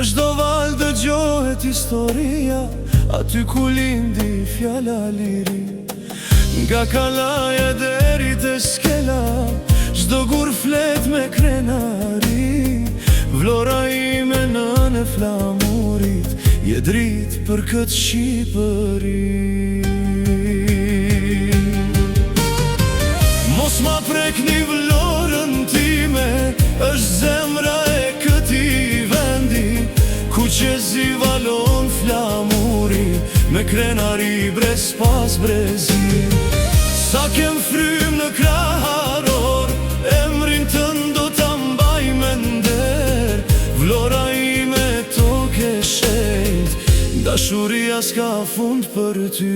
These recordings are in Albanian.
çdo val dëgjohet historia, aty ku lindi fjala liri. Nga Kalaja deri te Skela, çdo gur flet me krenari. Vlora ime nën e flamurit, je dritë për këtë Shqipëri. Mos ma prekni vlorën time, është zemra e këtij vendi, ku qezi valon flamuri, me krenari brez pas brezi. Sa kem frym në kraharor, emrin tënd do ta mbaj me nder. Vlora ime toke shenjt, dashuria s'ka fund për ty.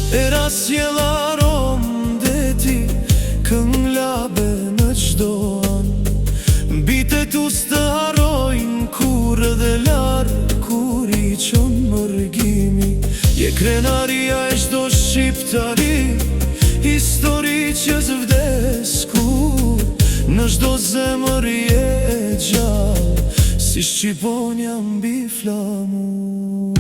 Era sjell aromë deti, këngë labe në çdo anë. Bitet us të harrojnë kur edhe larë, kur i qon mërgimi. Je krenaria e çdo shqiptari, histori që s'vdes kur. Në çdo zemër je e gjallë, si Shqiponja mbi flamur.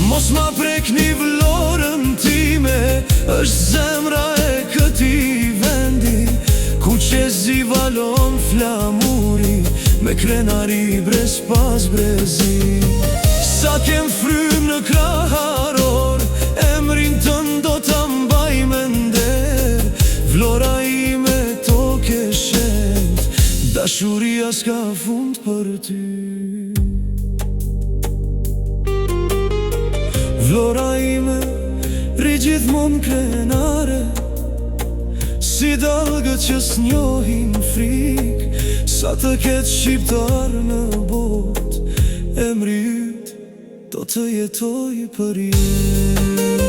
Mos ma prekni vlorën time, është zemra e këtij vendi, ku qezi valon flamuri, me krenari brez pas brezi. Sa kem frym në kraharor, emrin tënd do ta mbaj me nder. Vlora ime toke shenjt, dashuria s'ka fund për ty. Vlora ime ri gjithmon krenare, si dalgët që s'njohin frik. Sa të ketë shqiptar në bot, emri yt do të jetoj për jetë.